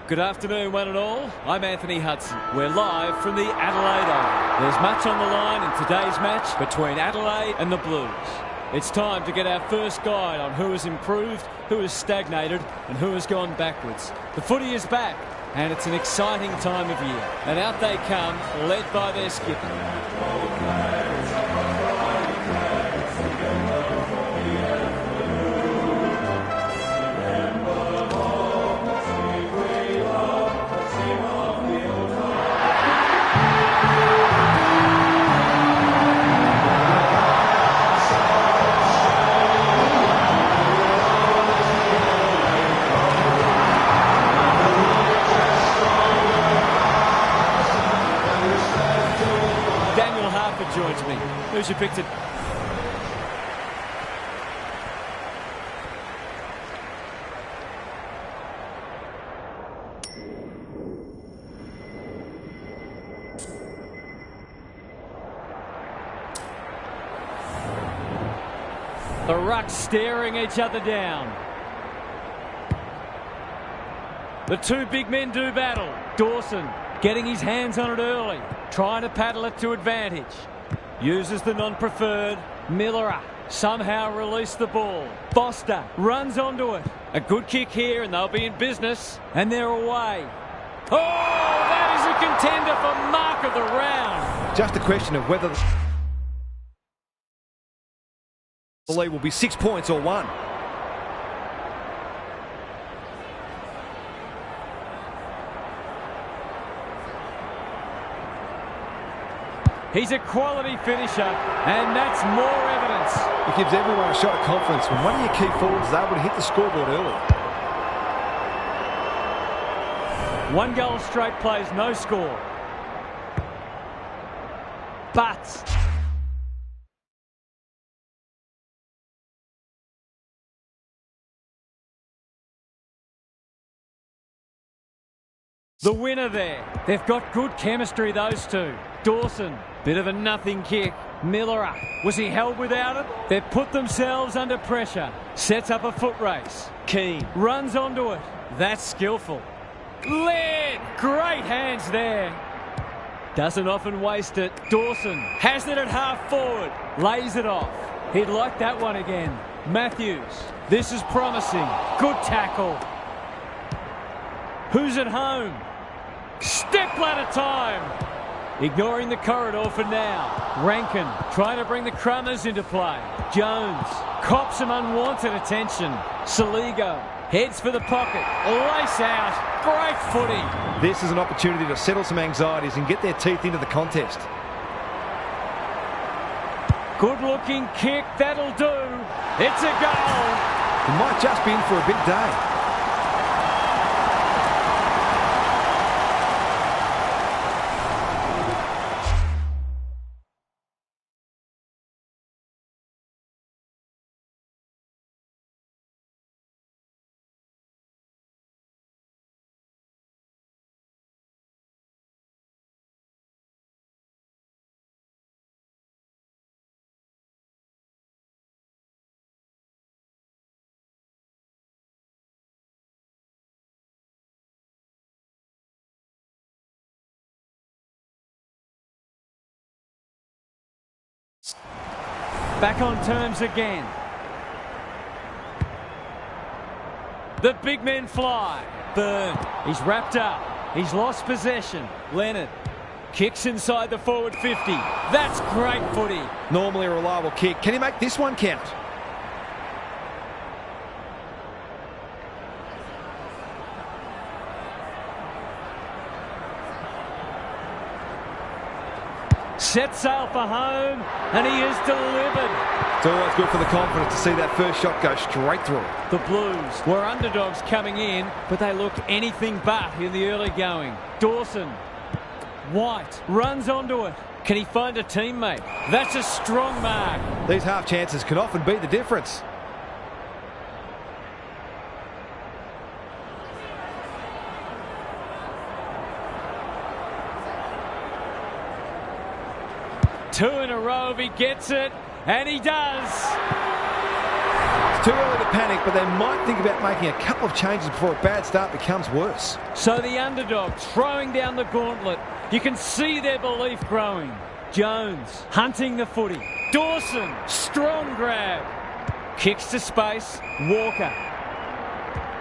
Good afternoon, one and all. I'm Anthony Hudson. We're live from the Adelaide Oval. There's much on the line in today's match between Adelaide and the Blues. It's time to get our first guide on who has improved, who has stagnated, and who has gone backwards. The footy is back, and it's an exciting time of year. And out they come, led by their skipper. Joins me. Who's your pick to... The rucks staring each other down. The two big men do battle. Dawson getting his hands on it early, trying to paddle it to advantage. Uses the non-preferred. Miller somehow released the ball. Foster runs onto it. A good kick here and they'll be in business. And they're away. Oh, that is a contender for mark of the round. Just a question of whether the lead will be 6 points or 1. He's a quality finisher, and that's more evidence. It gives everyone a shot of confidence when one of your key forwards is able to hit the scoreboard early. 1 goal straight plays, no score. But the winner there. They've got good chemistry, those two. Dawson, bit of a nothing kick. Miller, was he held without it? They've put themselves under pressure. Sets up a foot race. Keane runs onto it. That's skillful. Led! Great hands there. Doesn't often waste it. Dawson has it at half forward. Lays it off. He'd like that one again. Matthews. This is promising. Good tackle. Who's at home? Step ladder time. Ignoring the corridor for now. Rankin trying to bring the Crummers into play. Jones cops some unwanted attention. Saligo heads for the pocket. Lace out. Great footy. This is an opportunity to settle some anxieties and get their teeth into the contest. Good looking kick. That'll do. It's a goal. He might just be in for a big day. Back on terms again. The big men fly. Byrne, he's wrapped up. He's lost possession. Leonard kicks inside the forward 50. That's great footy. Normally a reliable kick. Can he make this one count? Set sail for home, and he is delivered. It's always good for the confidence to see that first shot go straight through. The Blues were underdogs coming in, but they looked anything but in the early going. Dawson, White runs onto it. Can he find a teammate? That's a strong mark. These half chances can often be the difference. Two in a row if he gets it, and he does. too early to panic, but they might think about making a couple of changes before a bad start becomes worse. So the underdog throwing down the gauntlet. You can see their belief growing. Jones hunting the footy. Dawson, strong grab. Kicks to space. Walker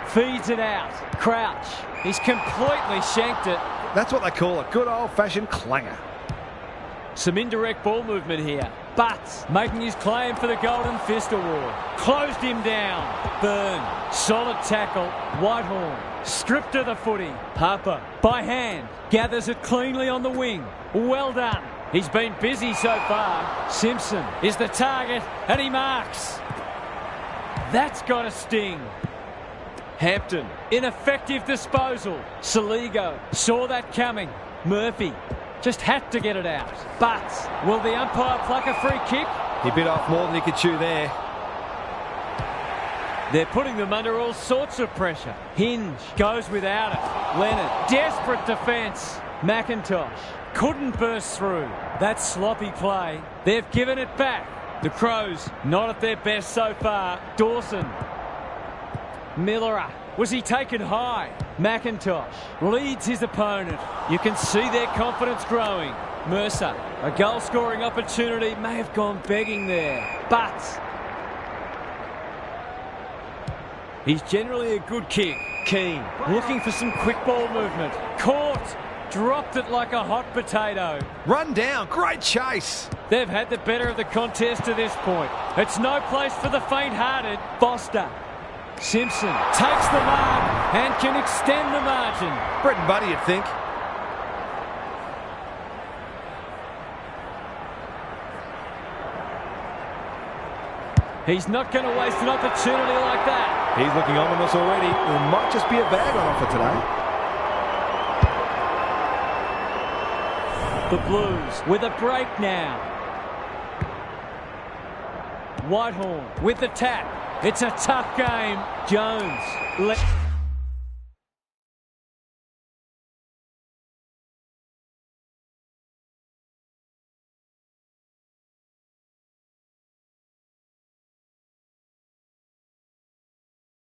feeds it out. Crouch. He's completely shanked it. That's what they call a good old-fashioned clanger. Some indirect ball movement here. Butts making his claim for the Golden Fist Award. Closed him down. Byrne. Solid tackle. Whitehorn. Stripped of the footy. Harper. By hand. Gathers it cleanly on the wing. Well done. He's been busy so far. Simpson is the target and he marks. That's got a sting. Hampton. Ineffective disposal. Saligo saw that coming. Murphy just had to get it out. But will the umpire pluck a free kick? He bit off more than he could chew there. They're putting them under all sorts of pressure. Hinge goes without it. Leonard, desperate defence. McIntosh couldn't burst through. That sloppy play. They've given it back. The Crows not at their best so far. Dawson. Miller. Was he taken high? McIntosh leads his opponent. You can see their confidence growing. Mercer, a goal-scoring opportunity, may have gone begging there. But he's generally a good kick. Keane, looking for some quick ball movement. Caught. Dropped it like a hot potato. Run down. Great chase. They've had the better of the contest to this point. It's no place for the faint-hearted. Foster. Simpson takes the mark and can extend the margin. Brett and Buddy, you'd think. He's not going to waste an opportunity like that. He's looking ominous already. There might just be a bag on offer today. The Blues with a break now. Whitehorn with the tap. It's a tough game. Jones.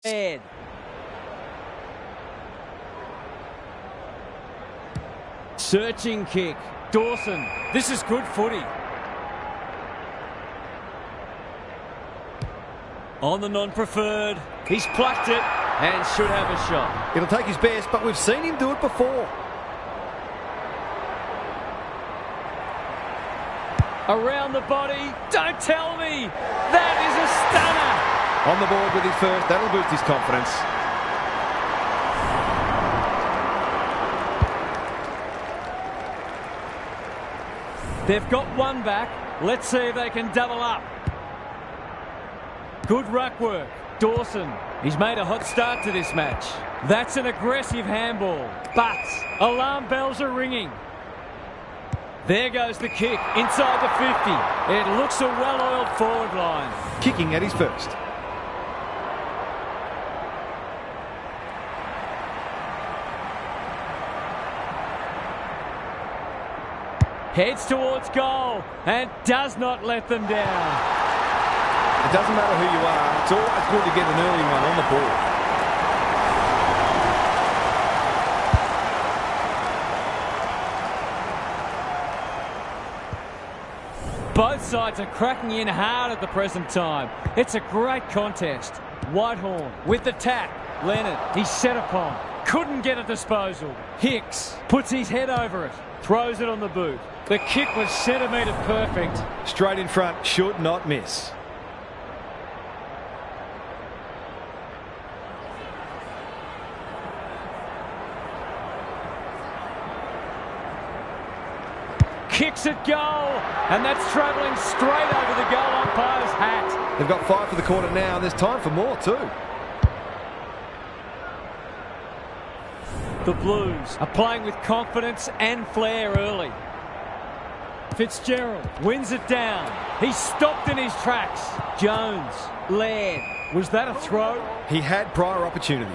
Ed. Searching kick. Dawson. This is good footy. On the non-preferred. He's plucked it and should have a shot. It'll take his best, but we've seen him do it before. Around the body. Don't tell me. That is a stunner. On the board with his first. That'll boost his confidence. They've got one back. Let's see if they can double up. Good ruck work. Dawson. He's made a hot start to this match. That's an aggressive handball. But alarm bells are ringing. There goes the kick inside the 50. It looks a well-oiled forward line. Kicking at his first. Heads towards goal and does not let them down. It doesn't matter who you are. It's always good to get an early one on the board. Both sides are cracking in hard at the present time. It's a great contest. Whitehorn with the tap. Leonard, he's set upon. Couldn't get a disposal. Hicks puts his head over it. Throws it on the boot. The kick was centimetre perfect. Straight in front, should not miss. Kicks at goal, and that's travelling straight over the goal umpire's hat. They've got 5 for the corner now, and there's time for more too. The Blues are playing with confidence and flair early. Fitzgerald wins it down. He's stopped in his tracks. Jones, Laird. Was that a throw? He had prior opportunity.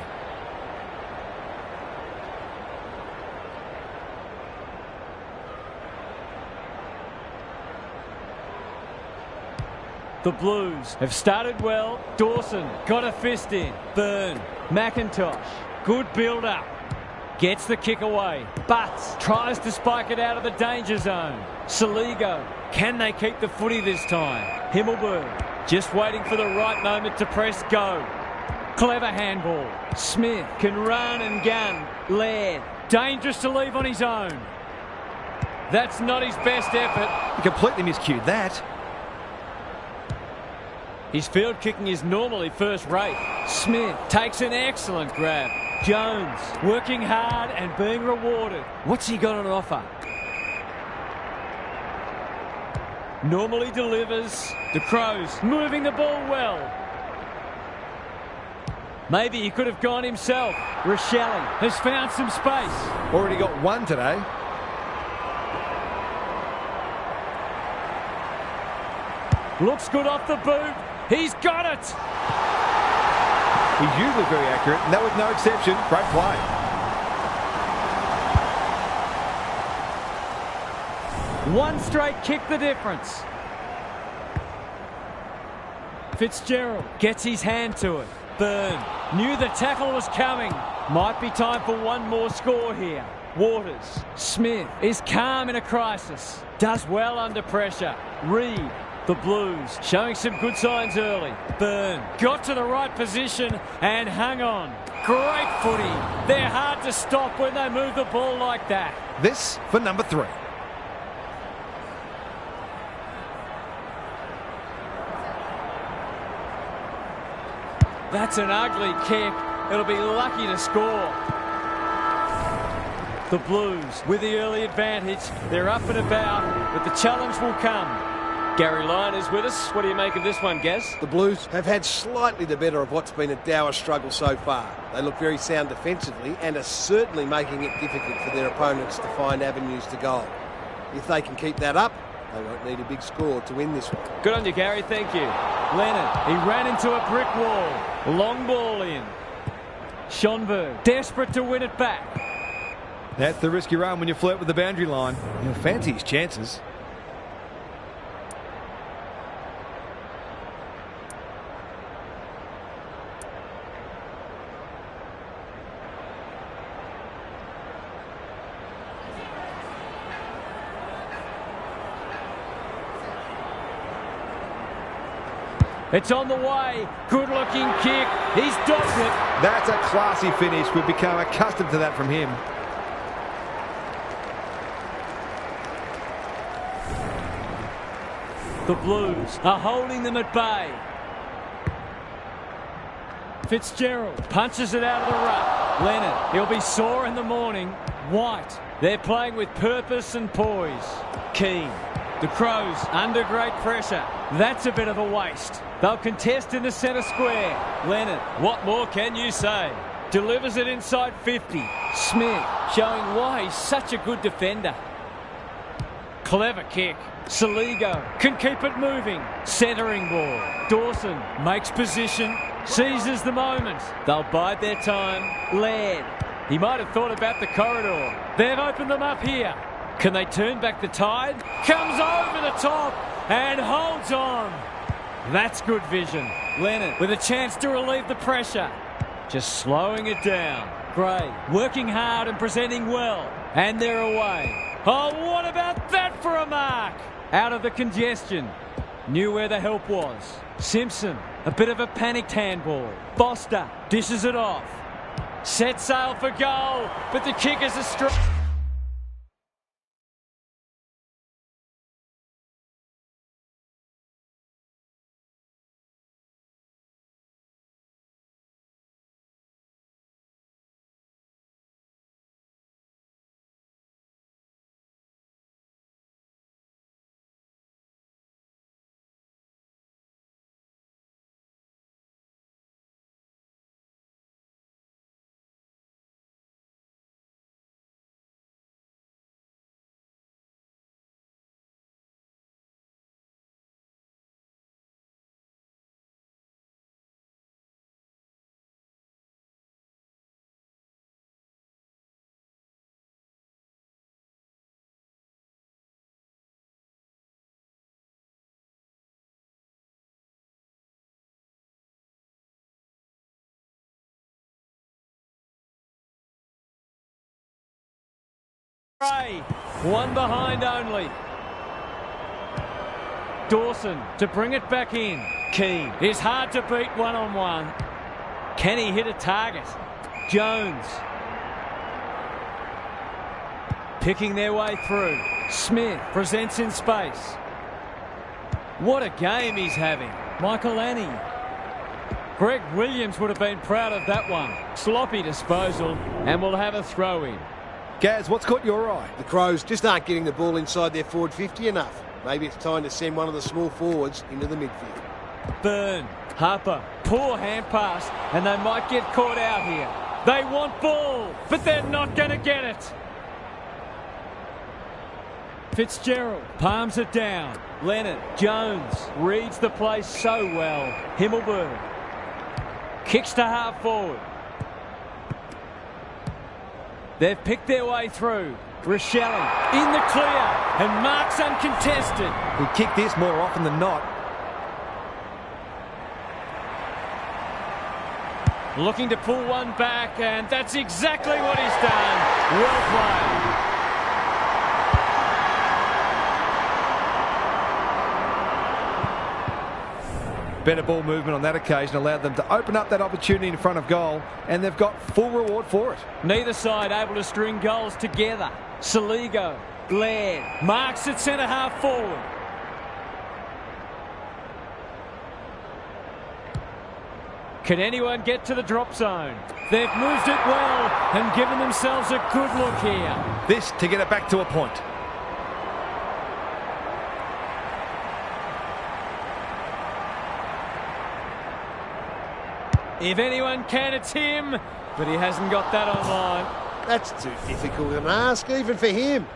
The Blues have started well. Dawson got a fist in. Byrne, McIntosh, good build-up. Gets the kick away. Butts tries to spike it out of the danger zone. Saligo, can they keep the footy this time? Himmelberg, just waiting for the right moment to press go. Clever handball. Smith can run and gun. Laird, dangerous to leave on his own. That's not his best effort. He completely miscued that. His field kicking is normally first rate. Smith takes an excellent grab. Jones working hard and being rewarded. What's he got on offer? Normally delivers. The Crows moving the ball well. Maybe he could have gone himself. Rochelle has found some space. Already got one today. Looks good off the boot. He's got it. He's usually very accurate, and that was no exception. Great play. One straight kick the difference. Fitzgerald gets his hand to it. Byrne knew the tackle was coming. Might be time for one more score here. Waters. Smith is calm in a crisis. Does well under pressure. Reed. The Blues showing some good signs early. Byrne got to the right position and hung on. Great footy. They're hard to stop when they move the ball like that. This for number 3. That's an ugly kick. It'll be lucky to score. The Blues with the early advantage. They're up and about, but the challenge will come. Gary Lyon is with us. What do you make of this one, Gaz? The Blues have had slightly the better of what's been a dour struggle so far. They look very sound defensively and are certainly making it difficult for their opponents to find avenues to goal. If they can keep that up, they won't need a big score to win this one. Good on you, Gary. Thank you. Leonard, he ran into a brick wall. Long ball in. Schonberg, desperate to win it back. That's the risk you run when you flirt with the boundary line. He'll fancy his chances. It's on the way. Good-looking kick. He's dogged it. That's a classy finish. We've become accustomed to that from him. The Blues are holding them at bay. Fitzgerald punches it out of the ruck. Leonard, he'll be sore in the morning. White, they're playing with purpose and poise. Keane, the Crows under great pressure. That's a bit of a waste. They'll contest in the centre square. Leonard, what more can you say? Delivers it inside 50. Smith showing why he's such a good defender. Clever kick. Saligo can keep it moving. Centering ball. Dawson makes position. Seizes the moment. They'll bide their time. Laird. He might have thought about the corridor. They've opened them up here. Can they turn back the tide? Comes over the top and holds on. That's good vision. Leonard with a chance to relieve the pressure. Just slowing it down. Gray working hard and presenting well. And they're away. Oh, what about that for a mark? Out of the congestion. Knew where the help was. Simpson, a bit of a panicked handball. Foster dishes it off. Set sail for goal, but the kick is a strike. One behind only. Dawson to bring it back in. Keane is hard to beat one-on-one. Can he hit a target? Jones picking their way through. Smith presents in space. What a game he's having. Michael Annie. Greg Williams would have been proud of that one. Sloppy disposal, and we'll have a throw in. Gaz, what's caught your eye? The Crows just aren't getting the ball inside their forward 50 enough. Maybe it's time to send one of the small forwards into the midfield. Burn. Harper. Poor hand pass, and they might get caught out here. They want ball, but they're not going to get it. Fitzgerald palms it down. Leonard. Jones reads the play so well. Himmelberg kicks to half forward. They've picked their way through. Rochelle in the clear and marks uncontested. He'd kick this more often than not. Looking to pull one back, and that's exactly what he's done. Well played. Better ball movement on that occasion allowed them to open up that opportunity in front of goal, and they've got full reward for it. Neither side able to string goals together. Saligo, Laird, marks at centre half forward. Can anyone get to the drop zone? They've moved it well and given themselves a good look here. This to get it back to a point. If anyone can, it's him, but he hasn't got that online. That's too difficult an ask, even for him.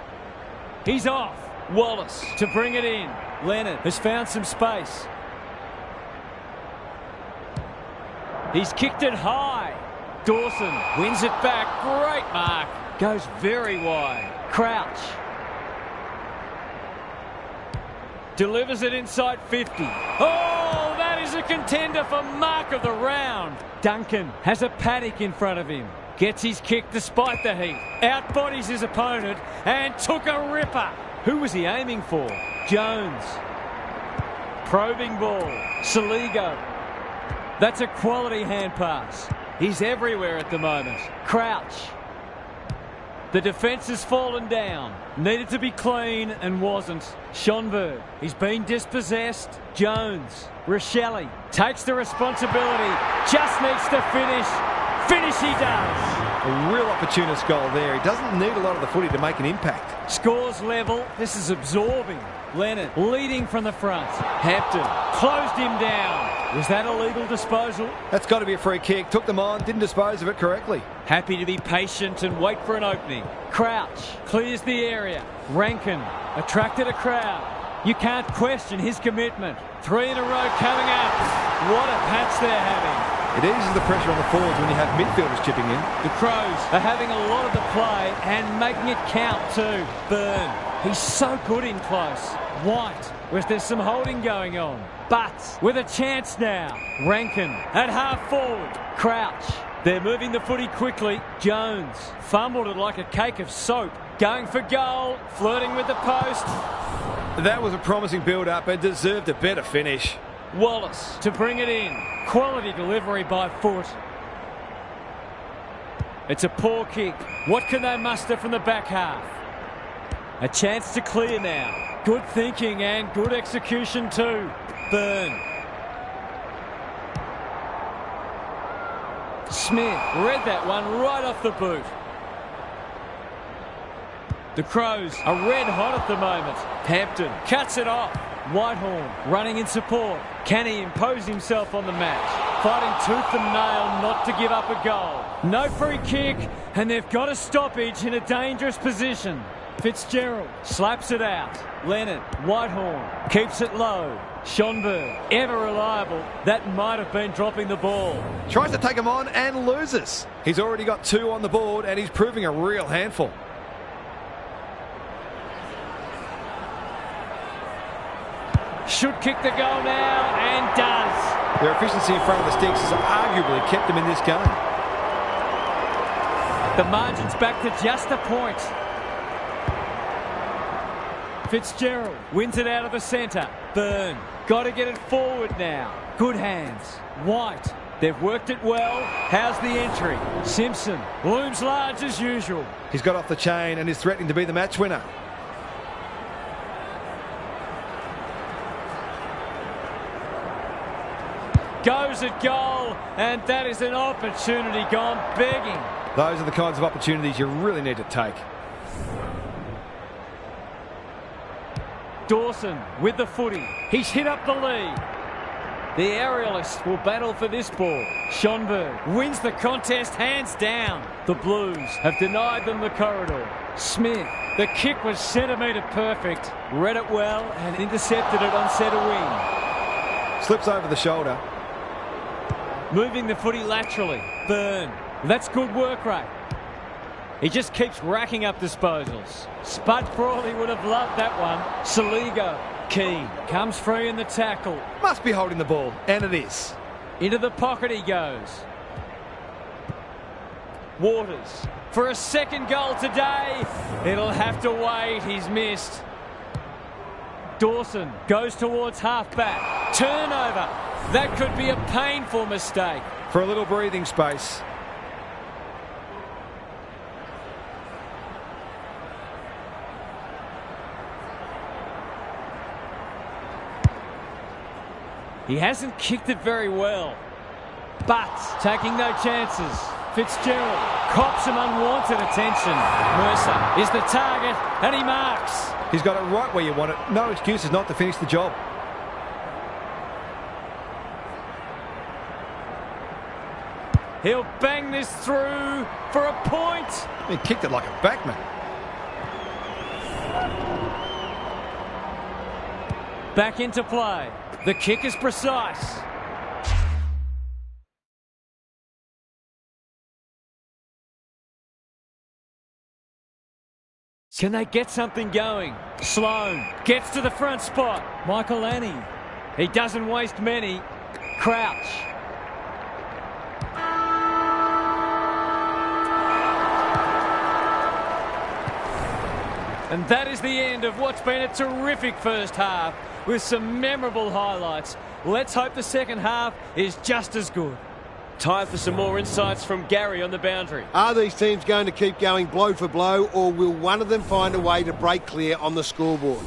He's off. Wallace to bring it in. Leonard has found some space. He's kicked it high. Dawson wins it back. Great mark. Goes very wide. Crouch delivers it inside 50. Oh, that is a contender for mark of the round. Duncan has a panic in front of him. Gets his kick despite the heat. Outbodies his opponent and took a ripper. Who was he aiming for? Jones. Probing ball. Saligo. That's a quality hand pass. He's everywhere at the moment. Crouch. The defence has fallen down. Needed to be clean and wasn't. Schonberg. He's been dispossessed. Jones. Rochelle takes the responsibility. Just needs to finish. Finish he does. A real opportunist goal there. He doesn't need a lot of the footy to make an impact. Scores level. This is absorbing. Leonard leading from the front. Hampton closed him down. Was that a legal disposal? That's got to be a free kick. Took them on, didn't dispose of it correctly. Happy to be patient and wait for an opening. Crouch clears the area. Rankin attracted a crowd. You can't question his commitment. 3 in a row coming up. What a patch they're having. It eases the pressure on the forwards when you have midfielders chipping in. The Crows are having a lot of the play and making it count too. Burn. He's so good in close. White, whereas there's some holding going on. Butts with a chance now. Rankin at half forward. Crouch. They're moving the footy quickly. Jones fumbled it like a cake of soap. Going for goal. Flirting with the post. That was a promising build-up and deserved a better finish. Wallace to bring it in. Quality delivery by foot. It's a poor kick. What can they muster from the back half? A chance to clear now. Good thinking and good execution too. Burn. Smith read that one right off the boot. The Crows are red hot at the moment. Hampton cuts it off. Whitehorn running in support. Can he impose himself on the match? Fighting tooth and nail not to give up a goal. No free kick, and they've got a stoppage in a dangerous position. Fitzgerald slaps it out. Leonard, Whitehorn keeps it low. Schonberg, ever reliable. That might have been dropping the ball. Tries to take him on and loses. He's already got 2 on the board and he's proving a real handful. Should kick the goal now and does. Their efficiency in front of the sticks has arguably kept them in this game. The margin's back to just a point. Fitzgerald wins it out of the centre. Byrne, got to get it forward now. Good hands. White, they've worked it well. How's the entry? Simpson looms large as usual. He's got off the chain and is threatening to be the match winner. Goes at goal, and that is an opportunity gone begging. Those are the kinds of opportunities you really need to take. Dawson with the footy. He's hit up the lead. The aerialists will battle for this ball. Schonberg wins the contest hands down. The Blues have denied them the corridor. Smith, the kick was centimetre perfect. Read it well and intercepted it on centre wing. Slips over the shoulder. Moving the footy laterally. Byrne. That's good work rate. He just keeps racking up disposals. Spud Frawley would have loved that one. Saligo. Keane comes free in the tackle. Must be holding the ball, and it is. Into the pocket he goes. Waters for a second goal today. It'll have to wait. He's missed. Dawson goes towards half-back. Turnover. That could be a painful mistake. For a little breathing space. He hasn't kicked it very well, but taking no chances. Fitzgerald cops some unwanted attention. Mercer is the target, and he marks. He's got it right where you want it. No excuses not to finish the job. He'll bang this through for a point. He kicked it like a backman. Back into play. The kick is precise. Can they get something going? Sloan gets to the front spot. Michael Annie. He doesn't waste many. Crouch. And that is the end of what's been a terrific first half with some memorable highlights. Let's hope the second half is just as good. Time for some more insights from Gary on the boundary. Are these teams going to keep going blow for blow, or will one of them find a way to break clear on the scoreboard?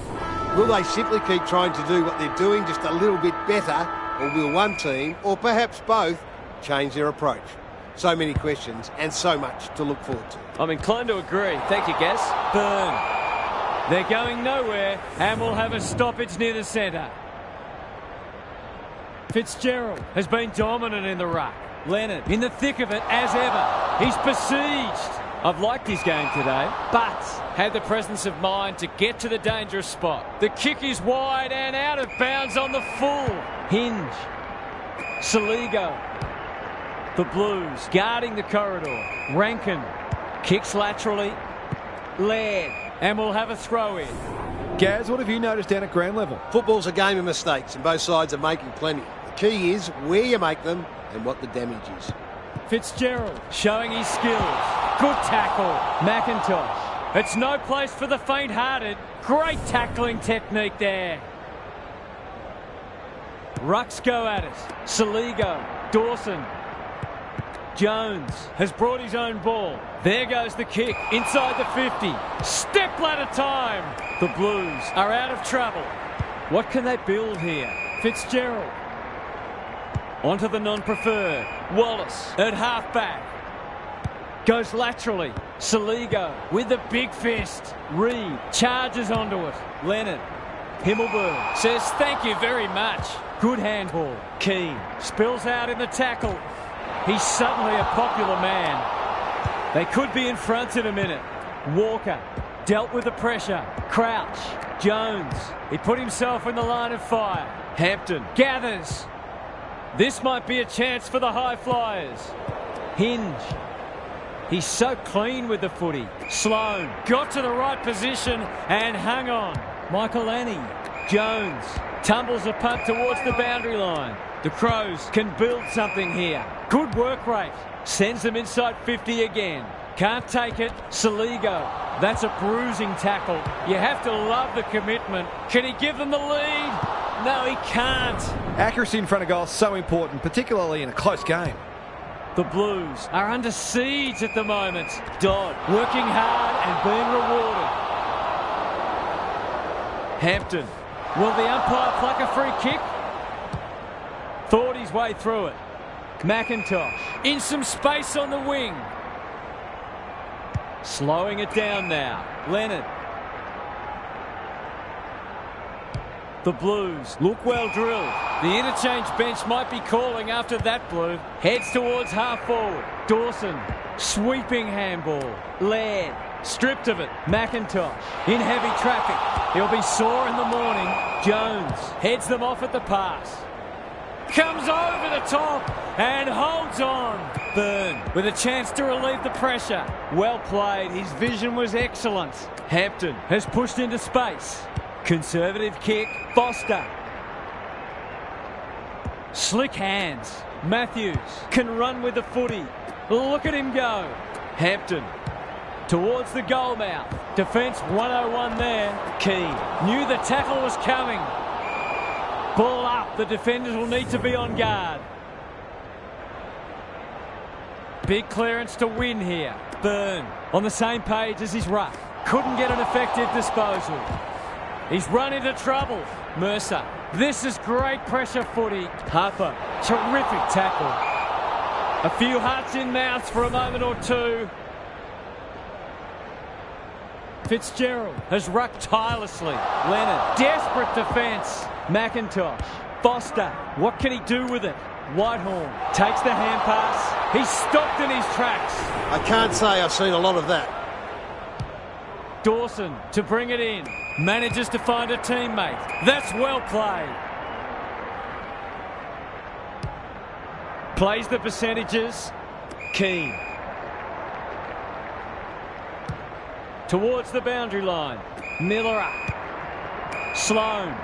Will they simply keep trying to do what they're doing just a little bit better, or will one team, or perhaps both, change their approach? So many questions and so much to look forward to. I'm inclined to agree. Thank you, Gaz. Byrne. They're going nowhere, and we'll have a stoppage near the centre. Fitzgerald has been dominant in the ruck. Leonard in the thick of it as ever. He's besieged. I've liked his game today, but had the presence of mind to get to the dangerous spot. The kick is wide and out of bounds on the full. Hinge. Saligo. The Blues guarding the corridor. Rankin kicks laterally. Laird. And we'll have a throw in. Gaz, what have you noticed down at ground level? Football's a game of mistakes and both sides are making plenty. The key is where you make them and what the damage is. Fitzgerald showing his skills. Good tackle. McIntosh. It's no place for the faint-hearted. Great tackling technique there. Rucks go at it. Saligo. Dawson. Jones has brought his own ball. There goes the kick inside the 50. Step ladder time. The Blues are out of trouble. What can they build here? Fitzgerald. Onto the non-preferred. Wallace at half-back. Goes laterally. Saligo with the big fist. Reed charges onto it. Leonard. Himmelberg says thank you very much. Good handball. Keane spills out in the tackle. He's suddenly a popular man. They could be in front in a minute. Walker dealt with the pressure. Crouch. Jones. He put himself in the line of fire. Hampton gathers. This might be a chance for the high flyers. Hinge. He's so clean with the footy. Sloan got to the right position and hung on. Michael Annie. Jones tumbles a punt towards the boundary line. The Crows can build something here. Good work rate. Sends them inside 50 again. Can't take it. Saligo. That's a bruising tackle. You have to love the commitment. Can he give them the lead? No, he can't. Accuracy in front of goal is so important, particularly in a close game. The Blues are under siege at the moment. Dodd working hard and being rewarded. Hampton. Will the umpire pluck a free kick? Thought his way through it. McIntosh in some space on the wing. Slowing it down now. Leonard. The Blues look well drilled. The interchange bench might be calling after that blue. Heads towards half forward. Dawson. Sweeping handball. Laird. Stripped of it. McIntosh. In heavy traffic. He'll be sore in the morning. Jones. Heads them off at the pass. Comes over the top and holds on. Byrne with a chance to relieve the pressure. Well played. His vision was excellent. Hampton has pushed into space. Conservative kick. Foster. Slick hands. Matthews can run with the footy. Look at him go. Hampton towards the goal mouth. Defence 101 there. Keane knew the tackle was coming. Ball up. The defenders will need to be on guard. Big clearance to win here. Byrne on the same page as his ruck. Couldn't get an effective disposal. He's run into trouble. Mercer. This is great pressure footy. Harper. Terrific tackle. A few hearts in mouths for a moment or two. Fitzgerald has rucked tirelessly. Leonard. Desperate defence. McIntosh. Foster. What can he do with it? Whitehorn takes the hand pass. He's stopped in his tracks. I can't say I've seen a lot of that. Dawson to bring it in. Manages to find a teammate. That's well played. Plays the percentages. Keane. Towards the boundary line. Miller up. Sloan.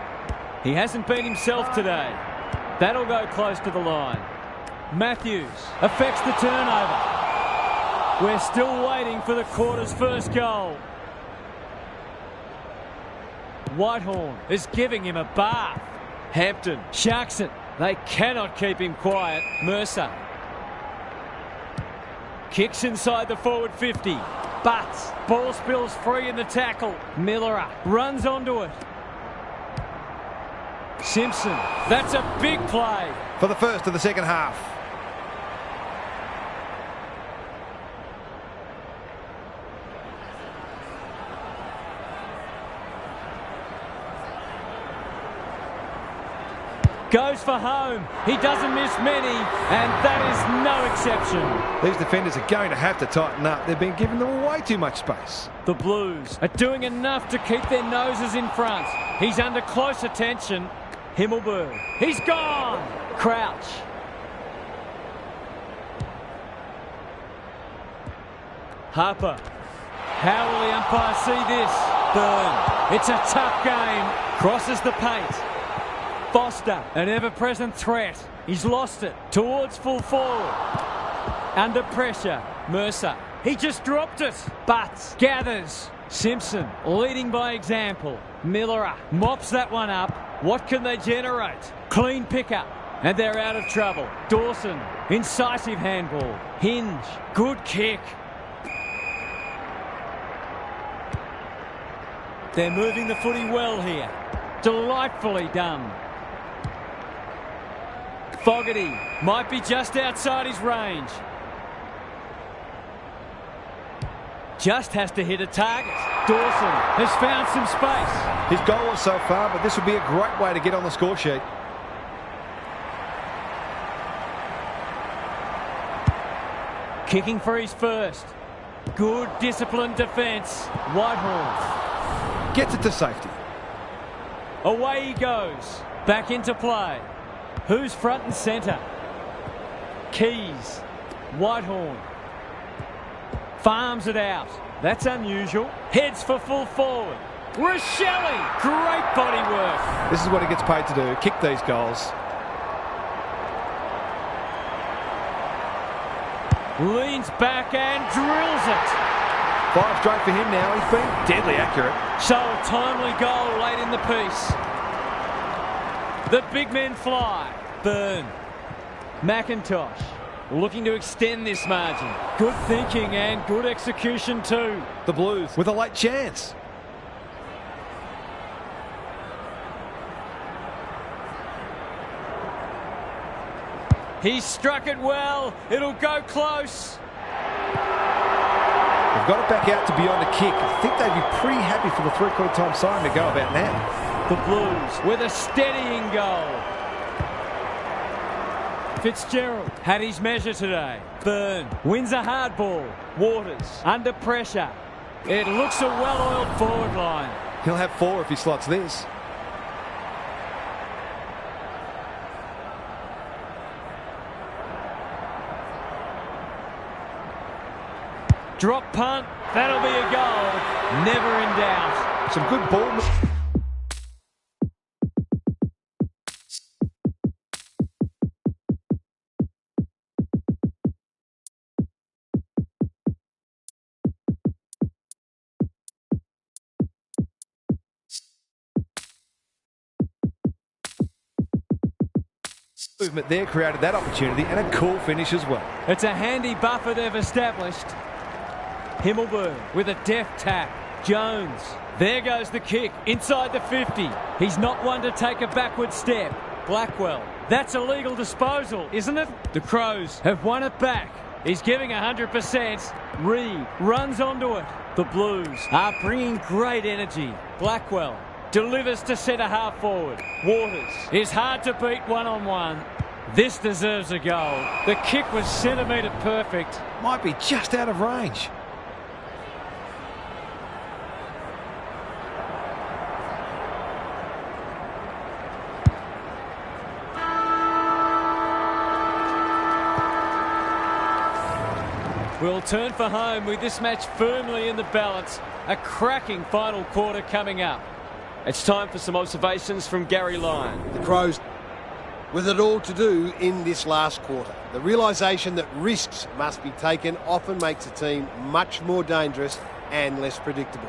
He hasn't been himself today. That'll go close to the line. Matthews affects the turnover. We're still waiting for the quarter's first goal. Whitehorn is giving him a bath. Hampton sharks it. They cannot keep him quiet. Mercer. Kicks inside the forward 50. Butts. Ball spills free in the tackle. Miller runs onto it. Simpson. That's a big play. For the first of the second half. Goes for home. He doesn't miss many, and that is no exception. These defenders are going to have to tighten up. They've been giving them way too much space. The Blues are doing enough to keep their noses in front. He's under close attention. Himmelberg. He's gone. Crouch. Harper. How will the umpire see this? Byrne. It's a tough game. Crosses the paint. Foster, an ever-present threat. He's lost it. Towards full forward. Under pressure. Mercer. He just dropped it. Butts. Gathers. Simpson leading by example. Miller mops that one up. What can they generate? Clean pickup. And they're out of trouble. Dawson. Incisive handball. Hinge. Good kick. They're moving the footy well here. Delightfully done. Fogarty might be just outside his range. Just has to hit a target. Dawson has found some space. His goal was so far, but this would be a great way to get on the score sheet. Kicking for his first. Good disciplined defence. Whitehorn gets it to safety. Away he goes. Back into play. Who's front and centre? Keys. Whitehorn. Farms it out. That's unusual. Heads for full forward. Rochelle. Great body work. This is what he gets paid to do. Kick these goals. Leans back and drills it. 5 straight for him now. He's been deadly accurate. So a timely goal late in the piece. The big men fly. Burn. McIntosh looking to extend this margin. Good thinking and good execution too. The Blues with a late chance. He struck it well. It'll go close. They've got it back out to beyond a kick. I think they'd be pretty happy for the 3/4 time siren to go about now. The Blues with a steadying goal. Fitzgerald had his measure today. Burn wins a hard ball. Waters under pressure. It looks a well-oiled forward line. He'll have 4 if he slots this. Drop punt. That'll be a goal. Never in doubt. Some good ball. Movement there created that opportunity and a cool finish as well. It's a handy buffer they've established. Himmelberg with a deft tap. Jones. There goes the kick inside the 50. He's not one to take a backward step. Blackwell. That's a legal disposal, isn't it? The Crows have won it back. He's giving 100%. Reed runs onto it. The Blues are bringing great energy. Blackwell delivers to centre half forward. Waters is hard to beat one-on-one. This deserves a goal. The kick was centimetre perfect. Might be just out of range. We'll turn for home with this match firmly in the balance. A cracking final quarter coming up. It's time for some observations from Gary Lyon. The Crows with it all to do in this last quarter. The realisation that risks must be taken often makes a team much more dangerous and less predictable.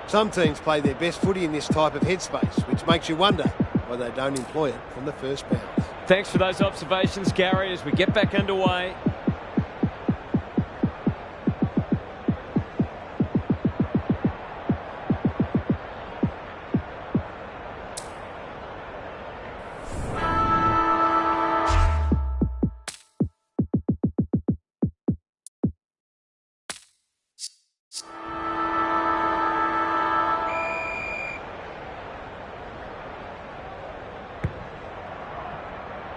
Some teams play their best footy in this type of headspace, which makes you wonder why they don't employ it from the first bounce. Thanks for those observations, Gary, as we get back underway.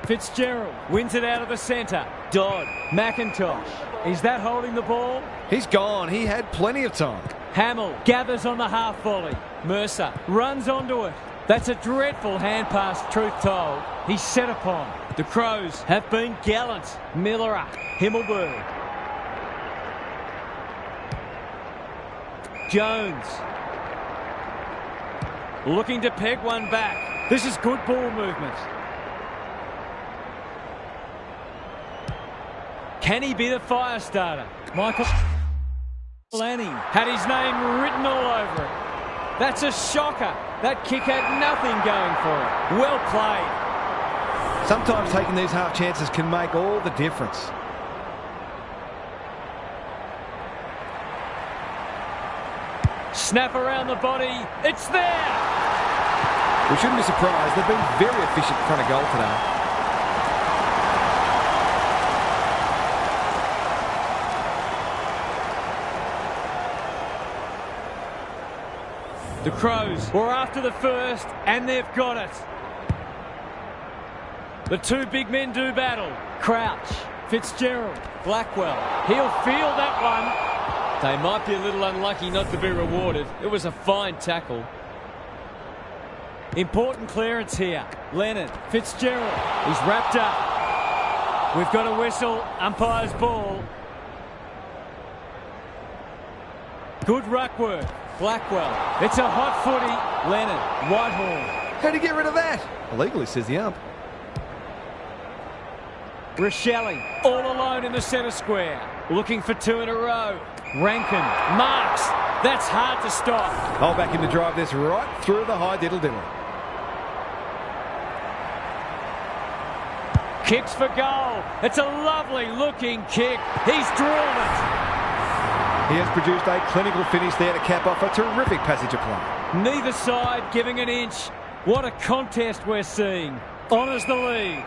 Fitzgerald wins it out of the centre. Dodd. McIntosh. Is that holding the ball? He's gone. He had plenty of time. Hamill gathers on the half volley. Mercer runs onto it. That's a dreadful hand pass, truth told. He's set upon. The Crows have been gallant. Miller. Himmelberg. Jones. Looking to peg one back. This is good ball movement. Can he be the fire starter? Michael Lanning had his name written all over it. That's a shocker. That kick had nothing going for it. Well played. Sometimes taking these half chances can make all the difference. Snap around the body. It's there. We shouldn't be surprised. They've been very efficient in front of goal today. The Crows were after the first, and they've got it. The two big men do battle. Crouch, Fitzgerald, Blackwell. He'll feel that one. They might be a little unlucky not to be rewarded. It was a fine tackle. Important clearance here. Leonard, Fitzgerald. He's wrapped up. We've got a whistle. Umpire's ball. Good ruck work. Blackwell. It's a hot footy. Leonard. Whitehall. How'd he get rid of that? Illegally, says the ump. Rochelle all alone in the centre square. looking for two in a row. Rankin marks. That's hard to stop. I'll back him to drive this right through the high diddle-diddle. Kicks for goal. It's a lovely looking kick. He's drawn it. He has produced a clinical finish there to cap off a terrific passage of play. Neither side giving an inch. What a contest we're seeing. Honours the lead.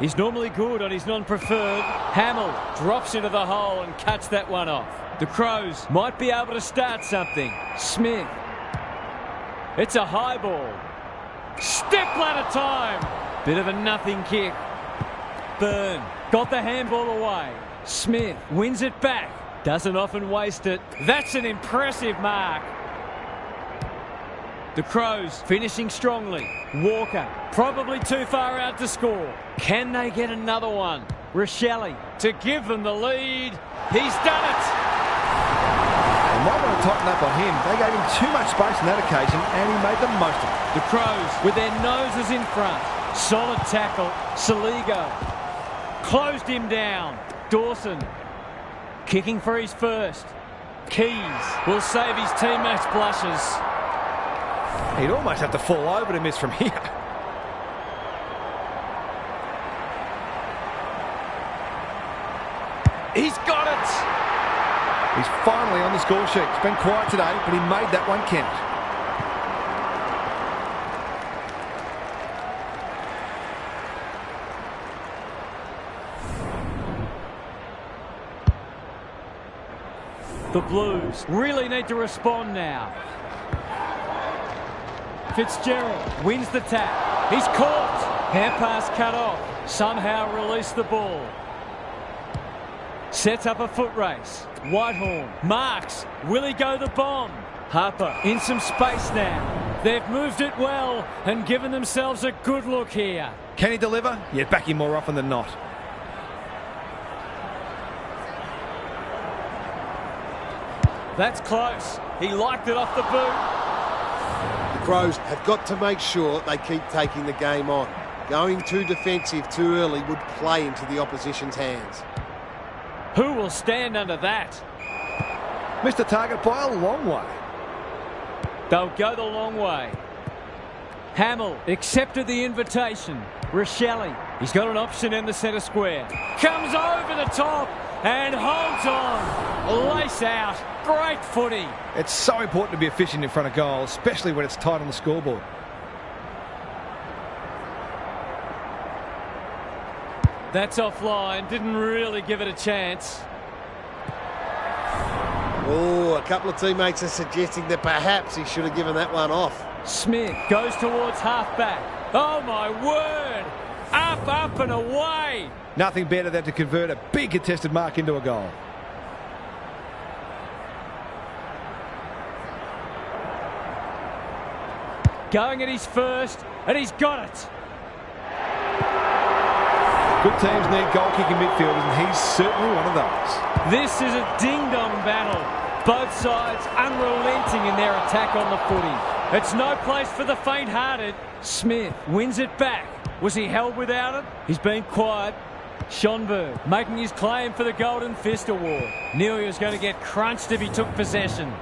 He's normally good on his non-preferred. Hamill drops into the hole and cuts that one off. The Crows might be able to start something. Smith. It's a high ball. Step ladder time. Bit of a nothing kick. Byrne got the handball away. Smith wins it back. Doesn't often waste it. That's an impressive mark. The Crows finishing strongly. Walker probably too far out to score. Can they get another one? Rochelle to give them the lead. He's done it. They might want to tighten up on him. They gave him too much space on that occasion and he made the most of it. The Crows with their noses in front. Solid tackle. Saligo closed him down. Dawson kicking for his first. Keys will save his teammates' blushes. He'd almost have to fall over to miss from here. He's got it. He's finally on the score sheet. It's been quiet today, but he made that one count. The Blues really need to respond now. Fitzgerald wins the tap. He's caught. Hand pass cut off. Somehow released the ball. Sets up a foot race. Whitehorn marks. Will he go the bomb? Harper in some space now. They've moved it well and given themselves a good look here. Can he deliver? Yeah, back him more often than not. That's close. He liked it off the boot. The Crows have got to make sure they keep taking the game on. Going too defensive too early would play into the opposition's hands. Who will stand under that? Missed the target by a long way. They'll go the long way. Hamill accepted the invitation. Rochelle, he's got an option in the centre square. Comes over the top and holds on. Lace out. Great footy. It's so important to be efficient in front of goal, especially when it's tight on the scoreboard. That's offline. Didn't really give it a chance. Oh, a couple of teammates are suggesting that perhaps he should have given that one off. Smith goes towards half-back. Oh, my word. Up, up and away. Nothing better than to convert a big contested mark into a goal. Going at his first, and he's got it. Good teams need goal-kicking midfielders, and he's certainly one of those. This is a ding-dong battle. Both sides unrelenting in their attack on the footy. It's no place for the faint-hearted. Smith wins it back. Was he held without it? He's been quiet. Schonberg making his claim for the Golden Fist Award. Neely was going to get crunched if he took possession.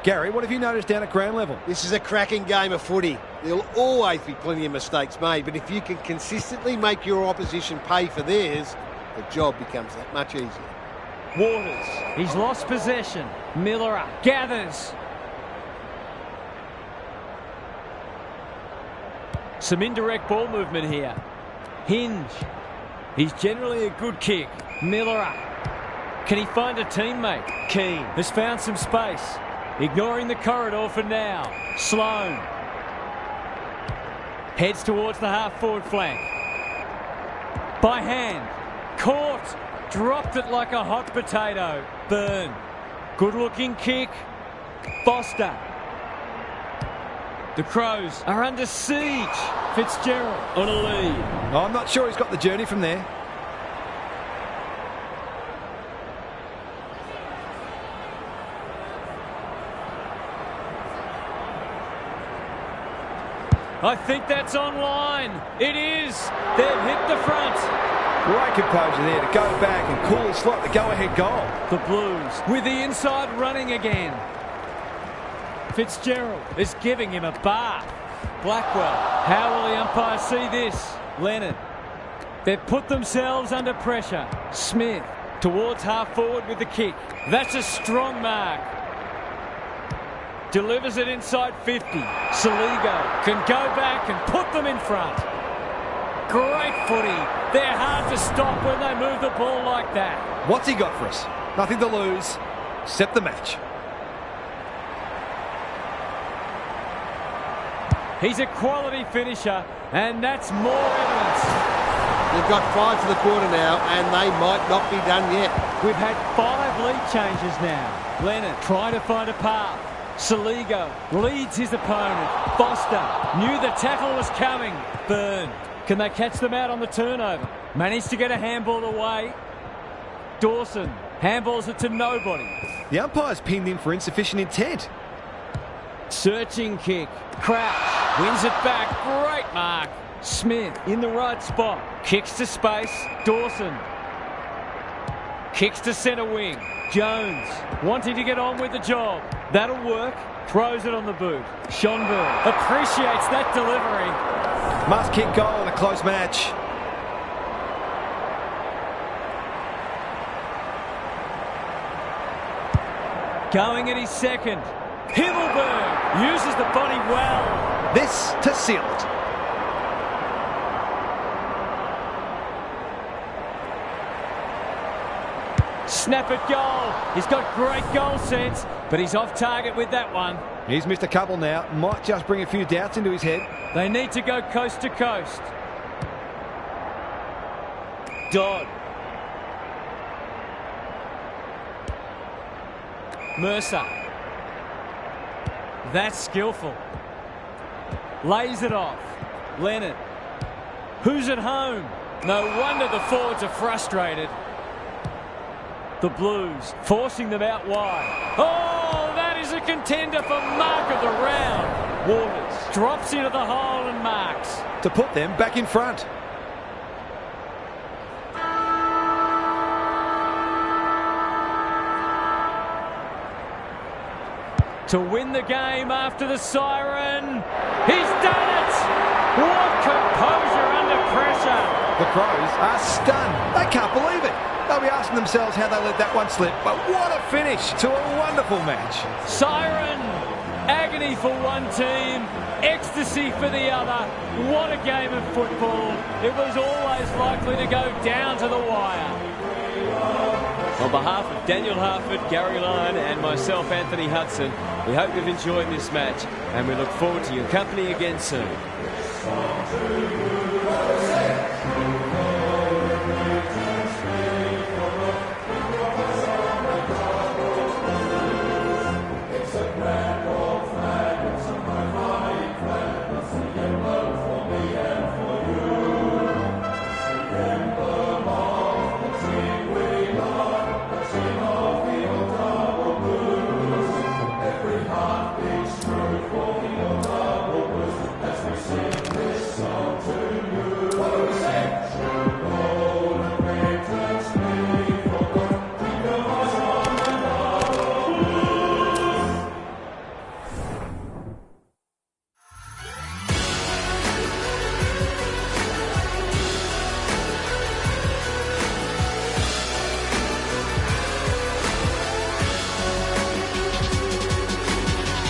Gary, what have you noticed down at ground level? This is a cracking game of footy. There'll always be plenty of mistakes made, but if you can consistently make your opposition pay for theirs, the job becomes that much easier. Waters, he's lost possession. Miller gathers. Some indirect ball movement here. Hinge. He's generally a good kick. Miller. Can he find a teammate? Keane has found some space. Ignoring the corridor for now. Sloan heads towards the half-forward flank. By hand. Caught. Dropped it like a hot potato. Byrne. Good-looking kick. Foster. The Crows are under siege. Fitzgerald on a lead. I'm not sure he's got the journey from there. I think that's online. It is. They've hit the front. Great composure there to go back and coolly slot the go-ahead goal. The Blues with the inside running again. Fitzgerald is giving him a bath. Blackwell, how will the umpire see this? Leonard. They've put themselves under pressure. Smith towards half forward with the kick. That's a strong mark. Delivers it inside 50. Saligo can go back and put them in front. Great footy. They're hard to stop when they move the ball like that. What's he got for us? Nothing to lose. Set the match. He's a quality finisher, and that's more evidence. They've got 5 for the quarter now, and they might not be done yet. We've had 5 lead changes now. Leonard trying to find a path. Saligo leads his opponent. Foster knew the tackle was coming. Byrne. Can they catch them out on the turnover? Managed to get a handball away. Dawson handballs it to nobody. The umpire's pinned him for insufficient intent. Searching kick. Crouch wins it back. Great mark. Smith in the right spot. Kicks to space. Dawson. Kicks to centre wing. Jones wanting to get on with the job. That'll work. Throws it on the boot. Schonberg appreciates that delivery. Must kick goal in a close match. Going at his second. Himmelberg uses the body well. This to seal it. Snap at goal. He's got great goal sense, but he's off target with that one. He's missed a couple now. Might just bring a few doubts into his head. They need to go coast to coast. Dodd. Mercer. That's skillful. Lays it off. Leonard. Who's at home? No wonder the forwards are frustrated. The Blues forcing them out wide. Oh, that is a contender for mark of the round. Waters drops into the hole and marks. To put them back in front. To win the game after the siren. He's done it! What composure under pressure. The Crows are stunned. They can't believe it. They'll be asking themselves how they let that one slip. But what a finish to a wonderful match. Siren. Agony for one team. Ecstasy for the other. What a game of football. It was always likely to go down to the wire. On behalf of Daniel Harford, Gary Lyon and myself, Anthony Hudson, we hope you've enjoyed this match and we look forward to your company again soon.